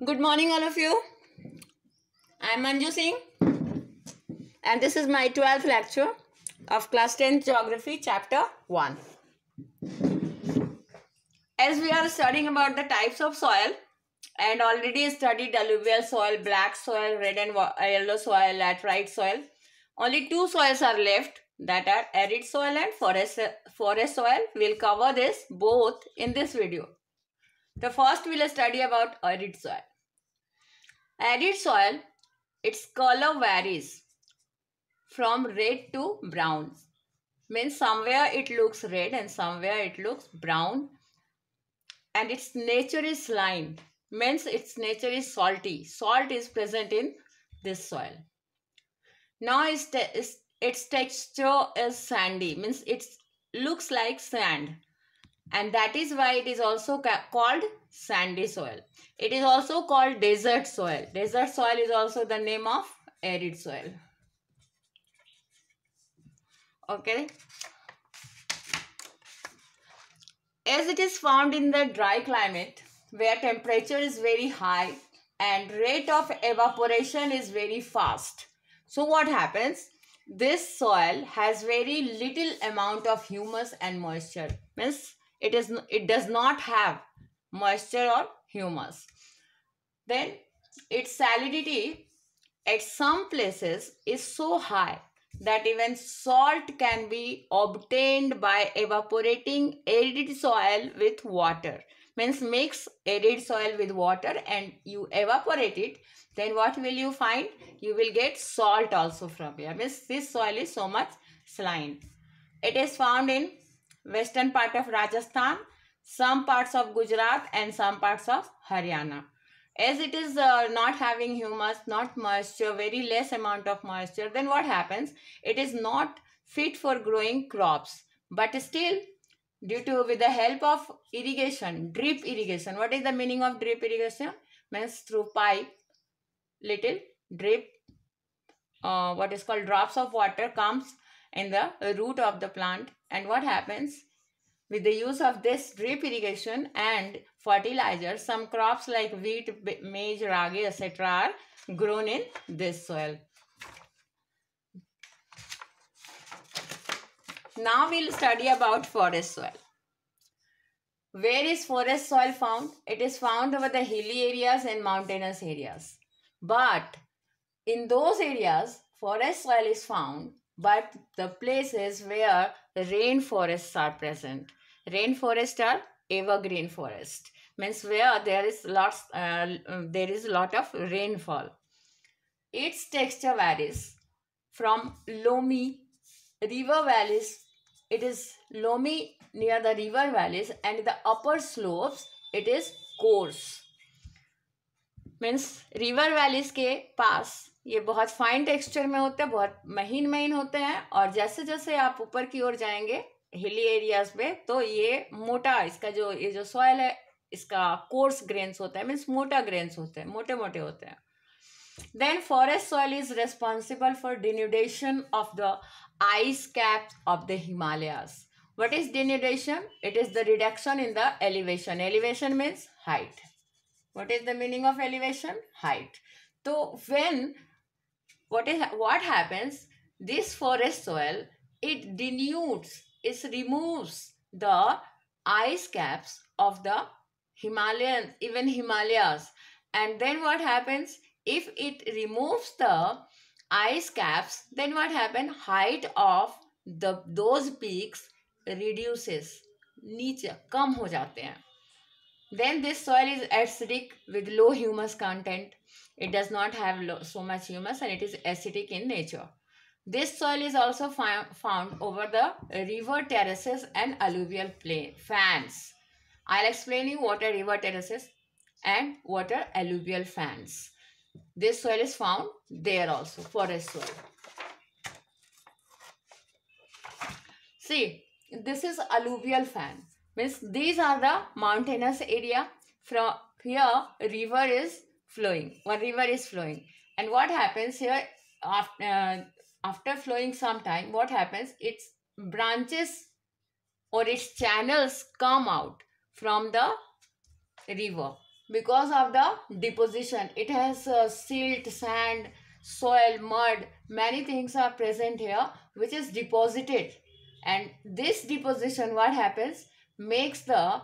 Good morning, all of you. I am Manju Singh, and this is my 12th lecture of Class 10th Geography, Chapter 1. As we are studying about the types of soil, and already studied alluvial soil, black soil, red and yellow soil, laterite soil, only two soils are left, that are arid soil and forest soil. We'll cover this both in this video. The first we'll study about arid soil. Arid soil, its color varies from red to brown. Means somewhere it looks red and somewhere it looks brown. And its nature is saline. Means its nature is salty. Salt is present in this soil. Now its texture is sandy. Means it looks like sand. And that is why it is also called sandy soil. It is also called desert soil. Desert soil is also the name of arid soil. Okay. As it is found in the dry climate where temperature is very high and rate of evaporation is very fast. So what happens? This soil has very little amount of humus and moisture. Means it does not have moisture or humus. Then its salinity at some places is so high that even salt can be obtained by evaporating arid soil with water. Means mix arid soil with water and you evaporate it. Then what will you find? You will get salt also from here. Means this soil is so much saline. It is found in western part of Rajasthan, some parts of Gujarat and some parts of Haryana. As it is not having humus, not moisture, very less amount of moisture, then what happens? It is not fit for growing crops. But still, with the help of irrigation, drip irrigation. What is the meaning of drip irrigation? Means through pipe, little drip, what is called drops of water comes in the root of the plant. And what happens? With the use of this drip irrigation and fertilizer, some crops like wheat, maize, ragi, etc. are grown in this soil. Now we'll study about forest soil. Where is forest soil found? It is found over the hilly areas and mountainous areas. But in those areas, forest soil is found, but the places where rainforests are present. Rainforests are evergreen forest. Means where there is a lot of rainfall. Its texture varies from loamy river valleys. It is loamy near the river valleys, and in the upper slopes it is coarse. Means river valleys के पास ये बहुत fine texture में होते हैं, बहुत महीन होते हैं. और जैसे जैसे आप ऊपर की ओर जाएंगे हिली एरियाज पे, तो ये मोटा, इसका ये जो सॉइल है इसका कोर्स ग्रेन्स होता है. मीन्स मोटा ग्रेन्स होते हैं, मोटे मोटे होते हैं. Then forest soil is responsible for denudation of the ice caps of the Himalayas. What is denudation? It is the reduction in the elevation. Elevation means height. What is the meaning of elevation? Height. So what happens? This forest soil, it denudes, it removes the ice caps of the Himalayas. And then what happens? If it removes the ice caps, then what happens? Height of those peaks reduces. नीचे कम हो जाते हैं. Then this soil is acidic with low humus content. It does not have so much humus and it is acidic in nature. This soil is also found over the river terraces and alluvial fans. I'll explain you what are river terraces and what are alluvial fans. This soil is found there also, forest soil. See, this is alluvial fan. Means these are the mountainous area. From here river is flowing. One river is flowing. And what happens here, after flowing some time, what happens? Its branches or its channels come out from the river. because of the deposition. It has silt, sand, soil, mud, many things are present here which is deposited, and this deposition, what happens, makes the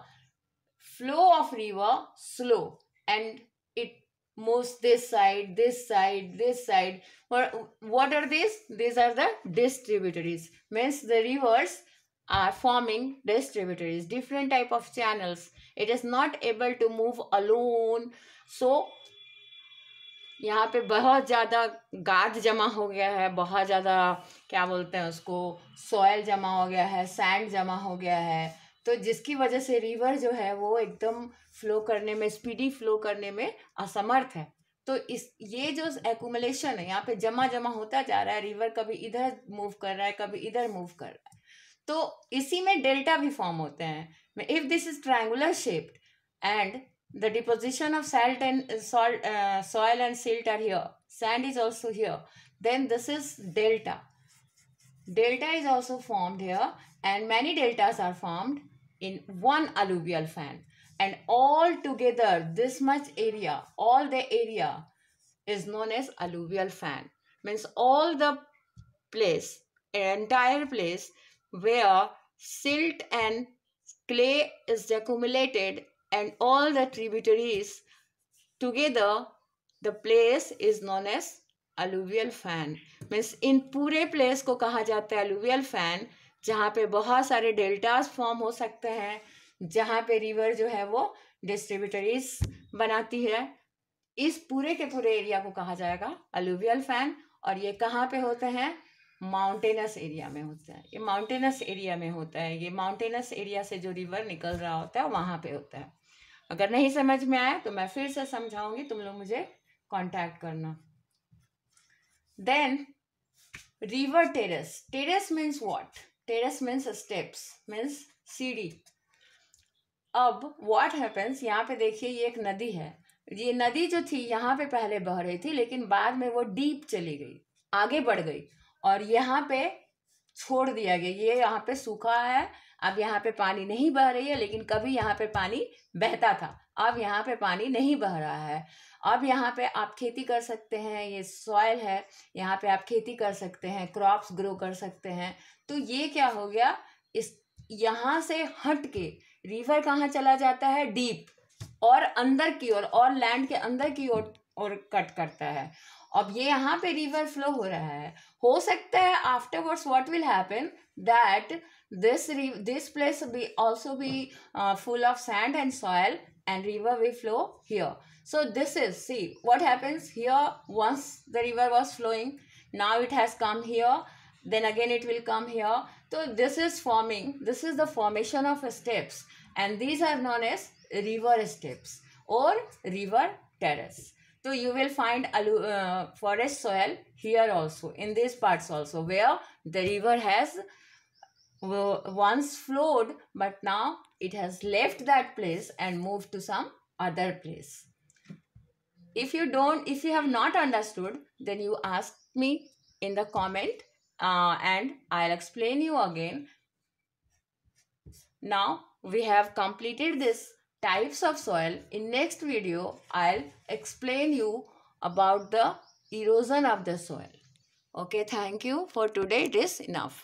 flow of river slow, and it moves this side, this side, this side. What are these? These are the distributaries. Means the rivers are forming distributaries, different type of channels. It is not able to move alone. So यहाँ पे बहुत ज़्यादा गाद जमा हो गया है, बहुत ज़्यादा क्या बोलते हैं उसको, सॉयल जमा हो गया है, सैंड जमा हो गया है, तो जिसकी वजह से रिवर जो है वो एकदम फ्लो करने में, स्पीडी फ्लो करने में असमर्थ है। तो इस ये जो एक्यूमुलेशन है यहाँ पे जमा जमा होता जा रहा है, रिवर कभी इधर मूव कर रहा है, कभी इधर मूव कर रहा है, तो इसी में डेल्टा भी फॉर्म होते हैं। If this is triangular shaped and the deposition of salt and soil and silt are here, sand is also here, then this is delta. Delta is also formed here, and many deltas are formed in one alluvial fan, and all together this much area, all the area is known as alluvial fan. Means all the place, entire place where silt and clay is accumulated and all the tributaries together, the place is known as alluvial fan. Means in पूरे place को कहा जाता है alluvial fan, जहाँ पे बहुत सारे deltas form हो सकते हैं, जहाँ पे रिवर जो है वो डिस्ट्रीब्यूटरीज बनाती है। इस पूरे के पूरे एरिया को कहा जाएगा alluvial fan, और ये कहाँ पे होते हैं? माउंटेनस एरिया में होता है। ये माउंटेनस एरिया में होता है, ये माउंटेनस एरिया से जो रिवर निकल रहा होता है वहाँ पे होता है। अगर नहीं समझ में आया तो मैं फिर से समझाऊंगी, तुम लोग मुझे कांटेक्ट करना। Then river terrace. Terrace means what? Terrace means steps, means सीढ़ी। अब व्हाट हैपेंस, यहाँ पे देखिए ये एक नदी है। ये नदी जो थी यहाँ पे पहले बह रही थी, लेकिन बाद में वो डीप चली गई, आगे बढ़ गई, और यहाँ पे छोड़ दिया गया। ये यहाँ पे सूखा है, अब यहाँ पे पानी नहीं बह रही है, लेकिन कभी यहाँ पे पानी बहता था, अब यहाँ पे पानी नहीं बह रहा है। अब यहाँ पे आप खेती कर सकते हैं, ये सॉइल है, यहाँ पे आप खेती कर सकते हैं, क्रॉप्स ग्रो कर सकते हैं। तो ये क्या हो गया, इस यहाँ से हट के रिवर कहाँ चला जाता है? डीप, और अंदर की ओर, और लैंड के अंदर की ओर कट करता है। अब ये यहाँ पे रिवर फ्लो हो रहा है, हो सकता है afterwards what will happen, that this place be also be full of sand and soil, and river will flow here. So this is, see what happens here, once the river was flowing, now it has come here, then again it will come here. So this is forming, this is the formation of steps, and these are known as river steps or river terrace. So you will find forest soil here also, in these parts also, where the river has once flowed, but now it has left that place and moved to some other place. If you have not understood, then you ask me in the comment, and I'll explain you again. Now we have completed this types of soil. In next video, I'll explain you about the erosion of the soil. Okay, thank you for today. It is enough.